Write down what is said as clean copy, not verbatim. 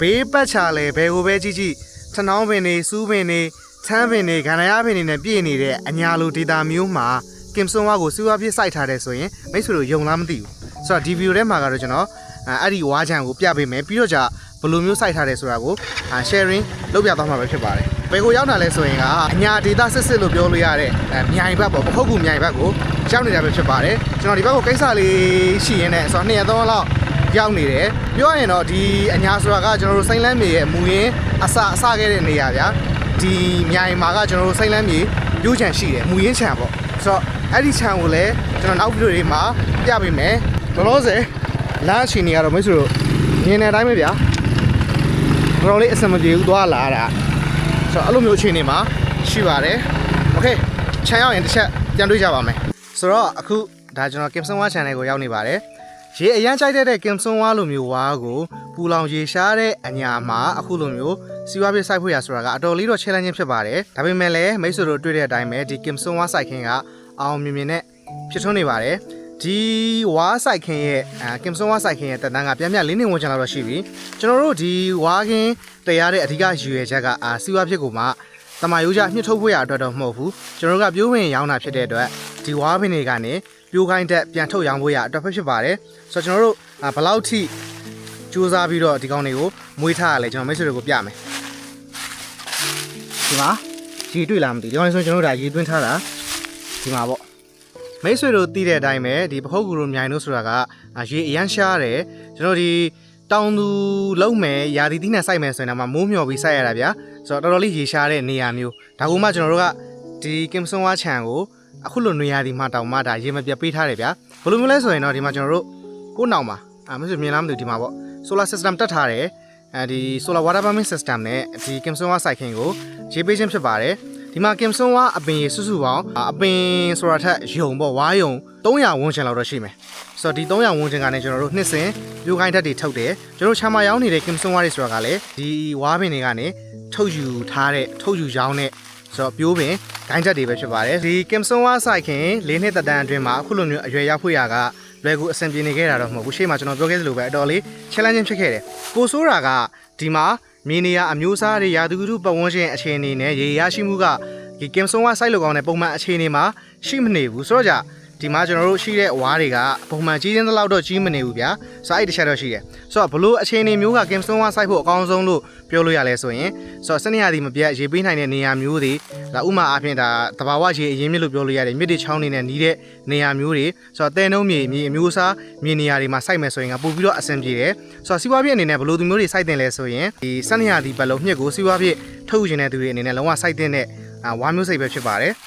ဘေးပတ်ချလေဘယ်ကိုပဲကြည့်ကြည့်ထနောင်းပင်နေစူးပင်နေချမ်းပင်နေခန္ဓာရပင်နေနဲ့ပြည့်နေတဲ့အညာလိုဒေတာမျိုးမှာကင်ဆွန်ဝါကိုစီးပွားဖြစ်စိုက်ထားတယ်ဆိုရင်မိတ်ဆွေတို့ယုံလားမသိဘူးဆိုတော့ဒီဗီဒီယိုထဲမှာကတော့ကျွန်တော်အဲ့ဒီဝါချံကိုပြပေးမယ်ပြီးတော့じゃဘယ်လိုမျိုးစိုက်ထားတယ်ဆိုတာကိုsharing လုပ်ပြသွားမှာပဲဖြစ်ပါတယ်ဘယ်ကိုရောက်တာလဲဆိုရင်ကအညာဒေတာစစ်စစ်လို့ပြောလို့ရတဲ့မြိုင်ဘက်ပေါ့ပခုတ်ကူမြိုင်ဘက်ကိုရောက်နေတာပဲဖြစ်ပါတယ်ကျွန်တော်ဒီဘက်ကိုကိစ္စလေးရှိရင်းနဲ့ဆိုတော့2ရက်3ရက်လောက်ရောက်နေတယ်ပြောရရင်တော့ဒီအညာဆိုတာကကျွန်တော်တို့စိမ့်လန်းမြေရဲ့မူရင်းအစခဲ့တဲ့နေရာဗျာဒီမြိုင်မှာကကျွန်တော်တို့စိမ့်လန်းမြေပြိုးချံရှိတယ်မူရင်းချံပေါ့ဆိုတော့အဲ့ဒီချံကိုလည်းကျွန်တော်နောက်ဗီဒီယိုတွေမှာပြပေးမယ်လောလောဆယ်လမ်းအချိန်တွေကတော့မိတ်ဆွေတို့မြင်တဲ့အတိုင်းပဲဗျာတော်လေးအဆင်မပြေဘူးသွားလာတာဆိုတော့အဲ့လိုမျိုးအချိန်တွေမှာရှိပါတယ်โอเคခြံရောက်ရင်တစ်ချက်ပြန်တွေ့ကြပါမယ်ဆိုတော့အခုဒါကျွန်တော်ကင်ဆွန်ဝါ channel ကိုရောက်နေပါတယ်ရေအရန်ကြိုက်တဲ့ကင်ဆွန်ဝါလိုမျိုးဝါကိုပူလောင်ရေရှားတဲ့အညာမှာအခုလိုမျိုးစီဝါပြစိုက်ဖို့ရဆိုတာကအတော်လေးတော့ challenge ဖြစ်ပါတယ်ဒါပေမဲ့လည်းမိတ်ဆွေတို့တွေ့တဲ့အတိုင်းပဲဒီကင်ဆွန်ဝါစိုက်ခင်းကအောင်မြင်မြင်နဲ့ဖြစ်ထွန်းနေပါတယ်ဒီဝါစိုက်ခင်းရဲ့ကင်ဆွန်ဝါစိုက်ခင်းရဲ့တက်တန်းကပြန်၄နှစ်ဝန်းကျင်လောက်တော့ရှိပြီကျွန်တော်တို့ဒီဝါခင်းတရားတဲ့အဓိကရည်ရွယ်ချက်ကစီဝါဖြစ်ကိုမှတမာရိုးကြမြှစ်ထုတ်ဖို့ရအတွက်တော့မဟုတ်ဘူးကျွန်တော်တို့ကပြိုးဝင်ရောင်းတာဖြစ်တဲ့အတွက်ဒီဝါပင်တွေကနေပြိုးခိုင်းတက်ပြန်ထုတ်ရောင်းဖို့ရအတွက်ဖြစ်ပါတယ်ဆိုတော့ကျွန်တော်တို့ဘယ်လောက်ထိစူးစမ်းပြီးတော့ဒီကောင်တွေကိုမွေးထားရလဲကျွန်တော်မိတ်ဆွေတွေကိုပြမယ်ဒီမှာရေတွေ့လားမသိဒီကောင်လေးဆိုကျွန်တော်တို့ဒါရေသွင်းထားတာဒီမှာပေါ့မိတ်ဆွေတို့သိတဲ့အတိုင်းပဲဒီပခုတ်ကူလိုမြိုင်တို့ဆိုတာကရေအရန်ရှားတယ်ကျွန်တော်ဒီတောင်သူလုံးမယ်ယာတီတီးနဲ့စိုက်မယ်ဆိုရင်တော့မိုးမျှော်ပြီးစိုက်ရတာဗျာဆိုတော့တော်တော်လေးရေရှားတဲ့နေရာမျိုးဒါကမှကျွန်တော်တို့ကဒီကင်ဆွန်ဝါချံကိုအခုလိုနေရာဒီမှာတောင်မှဒါရေမပြတ်ပေးထားတယ်ဗျာဘယ်လိုမျိုးလဲဆိုရင်တော့ဒီမှာကျွန်တော်တို့ကိုးနောင်မှာမဟုတ်မြင်လားမသိဘူးဒီမှာပေါ့ solar system တက်ထားတယ်ဒီ solar water pumping system နဲ့ဒီကင်ဆွန်ဝါစိုက်ခင်းကိုရေပေးခြင်းဖြစ်ပါတယ်ဒီမှာကင်ဆွန်ဝါအပင်ရေစုပေါင်းအပင်ဆိုတာထက်ယုံပေါ့ဝါယုံ300ဝန်းကျင်လောက်တော့ရှိမယ်ဆိုတော့ဒီ300ဝန်းကျင်ကနေကျွန်တော်တို့နှစ်စဉ်ပြိုးခိုင်းဓာတ်တွေထုတ်တယ်ကျွန်တော်ချာမရောင်းနေတဲ့ကင်ဆွန်ဝါတွေဆိုတာကလည်းဒီဝါပင်တွေကနေထုတ်ယူထားတဲ့ထုတ်ယူရောင်းတဲ့ဆိုတော့ပြိုးပင်ဂိုင်းဓာတ်တွေပဲဖြစ်ပါတယ်ဒီကင်ဆွန်ဝါစိုက်ခင်၄နှစ်သက်တမ်းအတွင်းမှာအခုလိုမျိုးအရွယ်ရောက်ဖို့ရကလွယ်ကူအဆင်ပြေနေခဲ့တာတော့မဟုတ်ဘူးရှေ့မှာကျွန်တော်ပြောခဲ့သလိုပဲအတော်လေး challenge ဖြစ်ခဲ့တယ်ကိုဆိုးတာကဒီမှာမြေနေရအမျိုးအစားတွေရာသီဥတုပတ်ဝန်းကျင်အခြေအနေနဲ့ရေရရှိမှုကဒီကင်ဆွန်ဝါစိုက်လို့ကောင်းတဲ့ပုံမှန်အခြေအနေမှာရှိမနေဘူးဆိုတော့ကြဒီမှာကျွန်တော်တို့ရှိတဲ့ဝါတွေကပုံမှန်ကြီးချင်းတလောက်တော့ကြီးမနေဘူးဗျာဆိုတော့အဲ့တစ်ချက်တော့ရှိတယ်ဆိုတော့ဘလို့အခြေအနေမျိုးကကင်ဆွန်ဝါစိုက်ဖို့အကောင်းဆုံးလို့ပြောလို့ရလဲဆိုရင်ဆိုတော့စနေရသည်မပြတ်ရေပေးနိုင်တဲ့နေရာမျိုးတွေဒါဥမာအားဖြင့်ဒါတဘာဝရေအရင်းမြစ်လို့ပြောလို့ရတယ်မြစ်တွေချောင်းတွေနဲ့နီးတဲ့နေရာမျိုးတွေဆိုတော့တဲနှုံးမြေအမျိုးအစားမြေနေရာတွေမှာစိုက်မယ်ဆိုရင်ကပို့ပြီးတော့အဆင်ပြေတယ်ဆိုတော့စီးပွားဖြစ်အနေနဲ့ဘလို့သူမျိုးတွေစိုက်တင်လဲဆိုရင်ဒီစနေရသည်ပတ်လုံးမြစ်ကိုစီးပွားဖြစ်ထုတ်ယူနေတဲ့သူတွေအနေနဲ့လုံးဝစိုက်တင်တဲ့ဝါမျိုးစိတ်ပဲဖြစ်ပါတယ်